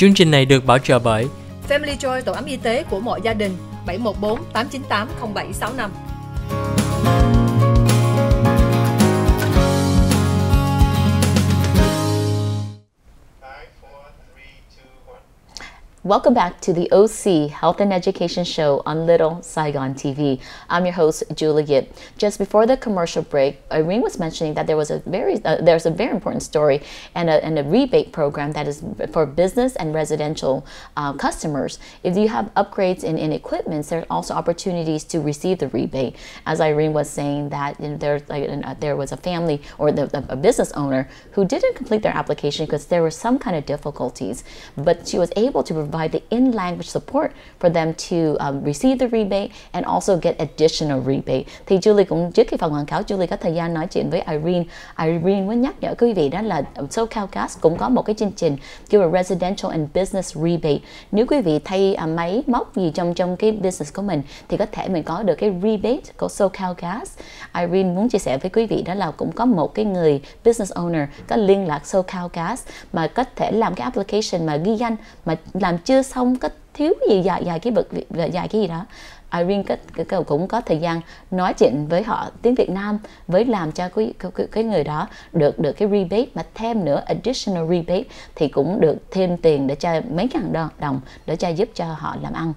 Chương trình này được bảo trợ bởi Family Joy, tổ ấm y tế của mọi gia đình, 714 898 0765. Welcome back to the OC Health and Education Show on Little Saigon TV. I'm your host, Juliet. Just before the commercial break, Irene was mentioning that there's a very important story and a rebate program that is for business and residential customers. If you have upgrades in equipment, there's also opportunities to receive the rebate. As Irene was saying that there was a family or a business owner who didn't complete their application because there were some kind of difficulties, but she was able to provide the in-language support for them to receive the rebate and also get additional rebate. Thì Julie cũng trước khi phần quảng cáo, Julie có thời gian nói chuyện với Irene. Irene muốn nhắc nhở quý vị đó là SOCAL Gas cũng có một cái chương trình kêu là Residential and Business Rebate. Nếu quý vị thay máy móc gì trong cái business của mình thì có thể mình có được cái rebate của SOCAL Gas. Irene muốn chia sẻ với quý vị đó là cũng có một cái người business owner có liên lạc SOCAL Gas mà có thể làm cái application mà ghi danh mà làm chưa xong, có thiếu gì dài cái gì đó. Irene cũng có thời gian nói chuyện với họ tiếng Việt Nam với làm cho cái người đó được cái rebate, mà thêm nữa additional rebate thì cũng được thêm tiền để cho mấy ngàn đồng để cho giúp cho họ làm ăn.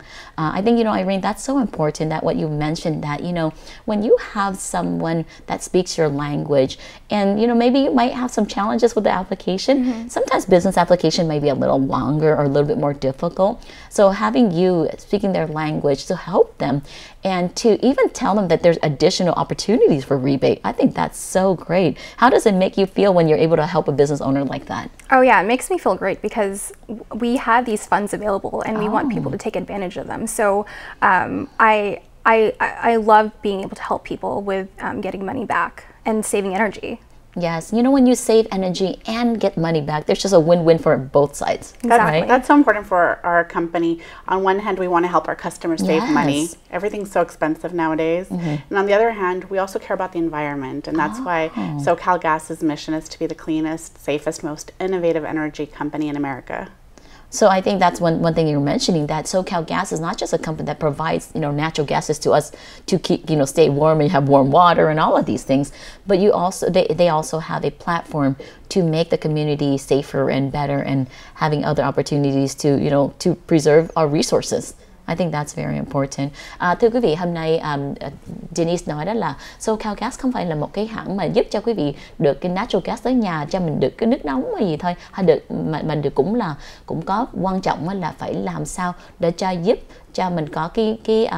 I think Irene, that's so important that what you mentioned that when you have someone that speaks your language and maybe you might have some challenges with the application. Sometimes business application may be a little longer or a little bit more difficult. So having you speaking their language to help them and to even tell them that there's additional opportunities for rebate, I think that's so great. How does it make you feel when you're able to help a business owner like that? Oh yeah, it makes me feel great because we have these funds available and we want people to take advantage of them. So I love being able to help people with getting money back and saving energy. Yes, when you save energy and get money back, there's just a win-win for both sides. Exactly. Right? That's so important for our company. On one hand, we want to help our customers save money. Everything's so expensive nowadays. And on the other hand, we also care about the environment. And that's why SOCAL Gas's mission is to be the cleanest, safest, most innovative energy company in America. So I think that's one thing you're mentioning, that SOCAL Gas is not just a company that provides natural gases to us to keep stay warm and have warm water and all of these things, but they also have a platform to make the community safer and better and having other opportunities to preserve our resources. I think that's very important. Thưa quý vị, hôm nay Denise nói đó là SOCAL Gas không phải là một cái hãng mà giúp cho quý vị được cái natural gas tới nhà, cho mình được cái nước nóng hay gì thôi, hay được mà được cũng có quan trọng là phải làm sao để cho giúp cho mình có cái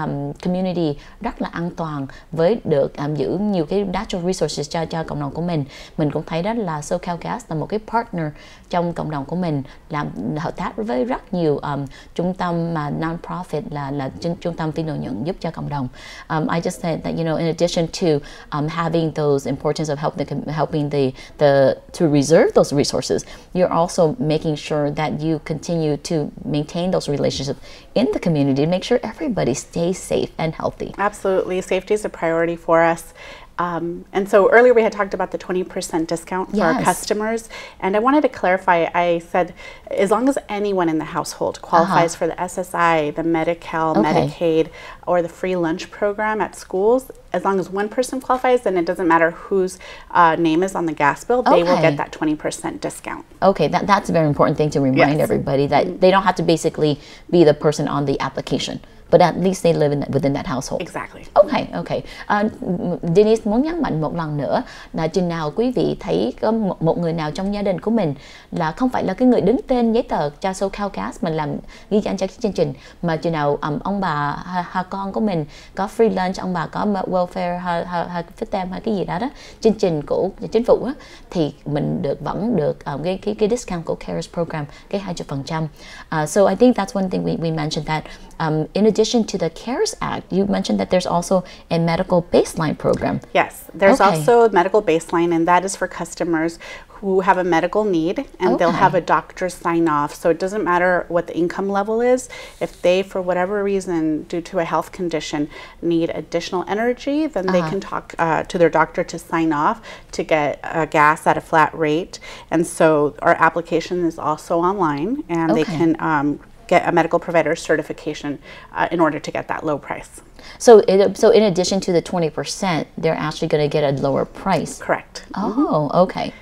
community rất là an toàn với được giữ nhiều cái natural resources cho cộng đồng của mình. Mình cũng thấy đó là SOCAL Gas là một cái partner trong cộng đồng của mình, làm hợp tác với rất nhiều trung tâm mà non-profit là trung tâm phi lợi nhuận giúp cho cộng đồng. I just said that in addition to having those importance of helping to reserve those resources, you're also making sure that you continue to maintain those relationships in the community. Make sure everybody stays safe and healthy. Absolutely. Safety is a priority for us. And so earlier we had talked about the 20% discount for our customers. And I wanted to clarify, I said, as long as anyone in the household qualifies for the SSI, the Medi-Cal, Medicaid, or the free lunch program at schools, as long as one person qualifies, then it doesn't matter whose name is on the gas bill, they will get that 20% discount. Okay, that's a very important thing to remind everybody, that they don't have to basically be the person on the application, but at least they live within that household. Exactly. Okay. Denise muốn nhấn mạnh một lần nữa là chừng nào quý vị thấy có một người nào trong gia đình của mình là không phải là cái người đứng tên giấy tờ cho SOCAL Gas mình làm ghi danh cho cái chương trình, mà chừng nào ông bà hai con của mình có free lunch, ông bà có welfare hay FITEM hay cái gì đó chương trình của chính phủ đó, thì mình vẫn được cái discount của CARES program, cái 20%. So I think that's one thing we mentioned, that in addition to the CARES Act, you mentioned that there's also a medical baseline program. Yes, there's also a medical baseline, and that is for customers who have a medical need, and they'll have a doctor sign off. So it doesn't matter what the income level is. If they, for whatever reason, due to a health condition, need additional energy, then they can talk to their doctor to sign off to get gas at a flat rate. And so our application is also online, and they can get a medical provider certification in order to get that low price. So in addition to the 20%, they're actually going to get a lower price. Correct. Oh, okay.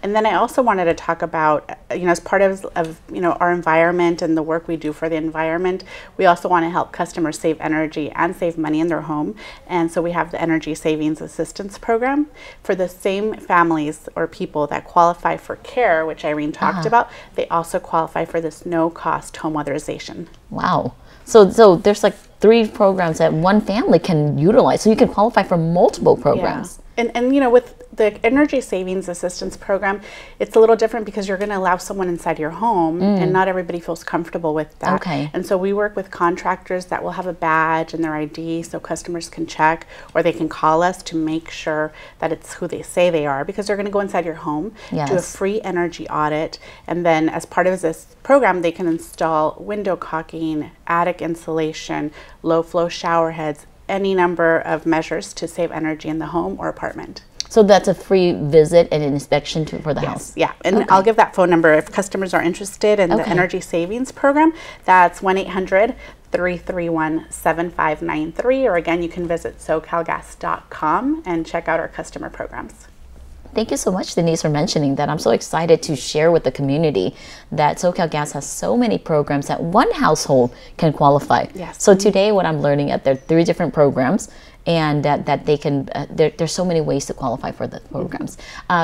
And then I also wanted to talk about, as part of our environment and the work we do for the environment, we also want to help customers save energy and save money in their home. And so we have the Energy Savings Assistance Program for the same families or people that qualify for CARE, which Irene talked about. They also qualify for this no-cost home weatherization. Wow. So there's like 3 programs that one family can utilize. So you can qualify for multiple programs. Yeah. And with the Energy Savings Assistance Program, it's a little different because you're going to allow someone inside your home, and not everybody feels comfortable with that. Okay. And so we work with contractors that will have a badge and their ID so customers can check, or they can call us to make sure that it's who they say they are, because they're going to go inside your home, do a free energy audit, and then as part of this program, they can install window caulking, attic insulation, low flow shower heads, any number of measures to save energy in the home or apartment. So that's a free visit and an inspection for the house? Yeah, and I'll give that phone number if customers are interested in the Energy Savings Program. That's 1-800-331-7593, or again, you can visit SOCALgas.com and check out our customer programs. Thank you so much, Denise, for mentioning that. I'm so excited to share with the community that SoCal Gas has so many programs that one household can qualify. Yes. So today what I'm learning that there are 3 different programs, and that they can there's so many ways to qualify for the programs.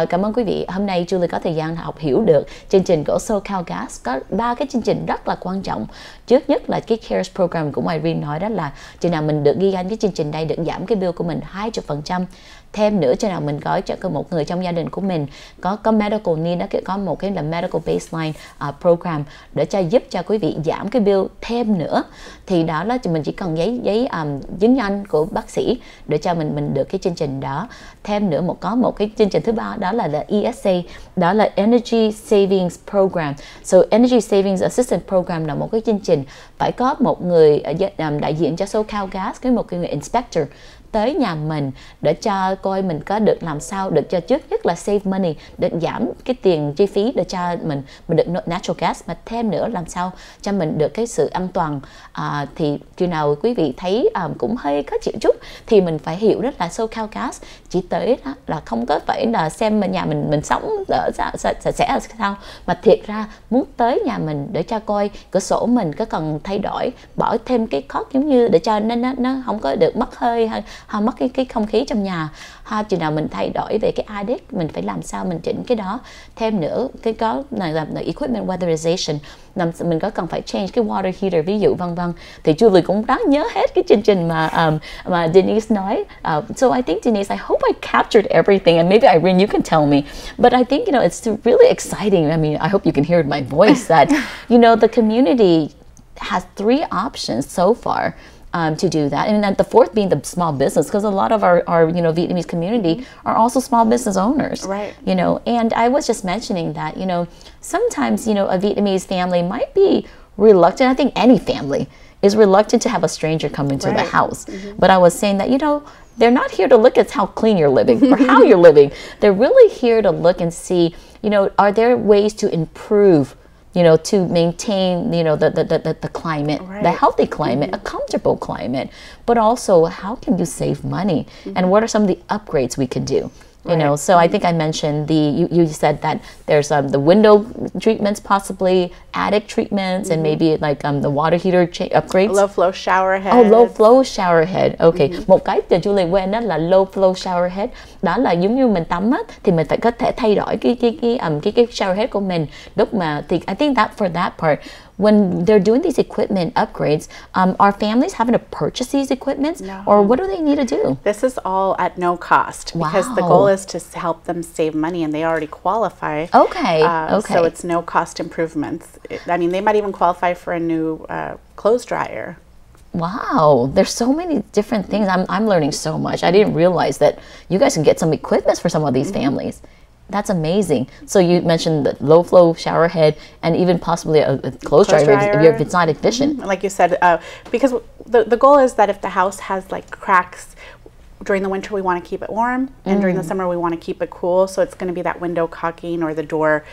Cảm ơn quý vị. Hôm nay Julie có thời gian học hiểu được chương trình của SoCal Gas có 3 cái chương trình rất là quan trọng. Trước nhất là cái CARES program của Irene nói, đó là chừng nào mình được ghi danh cái chương trình đây được giảm cái bill của mình 20%. Thêm nữa, cho nào mình có cho một người trong gia đình của mình có medical need, đó có một cái là medical baseline program để giúp cho quý vị giảm cái bill thêm nữa, thì đó là mình chỉ cần giấy chứng nhận của bác sĩ để cho mình được cái chương trình đó. Thêm nữa có một cái chương trình thứ 3, đó là ESA, đó là Energy Savings Program. So Energy Savings Assistance Program là một cái chương trình phải có một người đại diện cho SoCal Gas, một người inspector tới nhà mình để cho coi mình có được làm sao được cho trước nhất là save money, để giảm cái tiền chi phí để cho mình được natural gas, mà thêm nữa làm sao cho mình được cái sự an toàn. Thì khi nào quý vị thấy cũng hơi khó chịu chút thì mình phải hiểu rất là SoCal Gas chỉ tới đó là không có phải là xem nhà mình sống sẽ sao, mà thiệt ra muốn tới nhà mình để cho coi cửa sổ mình có cần thay đổi, bỏ thêm cái khót giống như để cho nó không có được mất hơi hay mất cái không khí trong nhà. Chừng nào mình thay đổi về cái attic, mình phải làm sao mình chỉnh cái đó. Thêm nữa cái có này là equipment weatherization, mình có cần phải change cái water heater ví dụ vân vân. Thì Julie cũng đáng nhớ hết cái chương trình mà Denise nói. So I think, Denise, I hope I captured everything, and maybe Irene, you can tell me. But I think it's really exciting. I mean, I hope you can hear in my voice that the community has 3 options so far. To do that, and then the 4th being the small business, because a lot of our Vietnamese community are also small business owners, right? And I was just mentioning that sometimes a Vietnamese family might be reluctant. I think any family is reluctant to have a stranger come into the house. But I was saying that they're not here to look at how clean you're living or how you're living. They're really here to look and see are there ways to improve, to maintain, the climate, the healthy climate, a comfortable climate, but also how can you save money, and what are some of the upgrades we can do? So I think I mentioned you said that there's the window treatments, possibly attic treatments, and maybe like the water heater upgrades. Low flow shower head. Oh, low flow shower head. Okay. Một cái từ Julie quên đó là low flow shower head. Đó là giống như mình tắm á, thì mình phải có thể thay đổi cái shower head của mình lúc mà thì I think that for that part, when they're doing these equipment upgrades, are families having to purchase these equipments, or what do they need to do? This is all at no cost, because the goal is to help them save money, and they already qualify. Okay. So it's no cost improvements. I mean, they might even qualify for a new clothes dryer. Wow, there's so many different things. I'm learning so much. I didn't realize that you guys can get some equipment for some of these families. That's amazing. So you mentioned the low flow shower head and even possibly a clothes dryer if it's not efficient. Like you said, because the goal is that if the house has like cracks, during the winter we want to keep it warm, and during the summer we want to keep it cool. So it's going to be that window caulking or the door,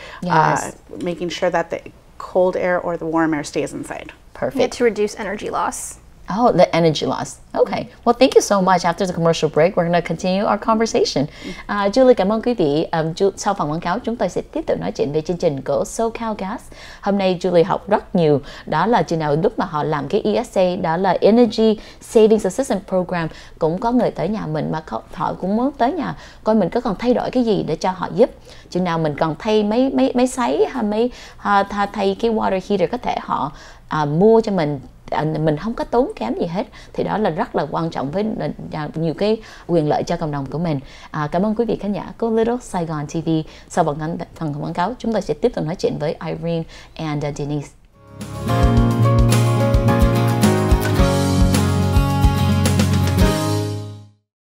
making sure that the cold air or the warm air stays inside. Perfect. To reduce energy loss. Oh, the energy loss. Okay. Well, thank you so much. After the commercial break, we're going to continue our conversation. Julie, cảm ơn quý vị. Sau phần quảng cáo, chúng tôi sẽ tiếp tục nói chuyện về chương trình của SOCAL Gas. Hôm nay Julie học rất nhiều. Đó là chừng nào lúc mà họ làm cái ESA, đó là Energy Savings Assistance Program. Cũng có người tới nhà mình mà họ cũng muốn tới nhà coi mình có cần thay đổi cái gì để cho họ giúp. Chừng nào mình cần thay máy sấy hay thay cái water heater, có thể họ mua cho mình không có tốn kém gì hết, thì đó là rất là quan trọng với nhiều cái quyền lợi cho cộng đồng của mình. Cảm ơn quý vị khán giả của Little Saigon TV. Sau phần quảng cáo, chúng tôi sẽ tiếp tục nói chuyện với Irene and Denise.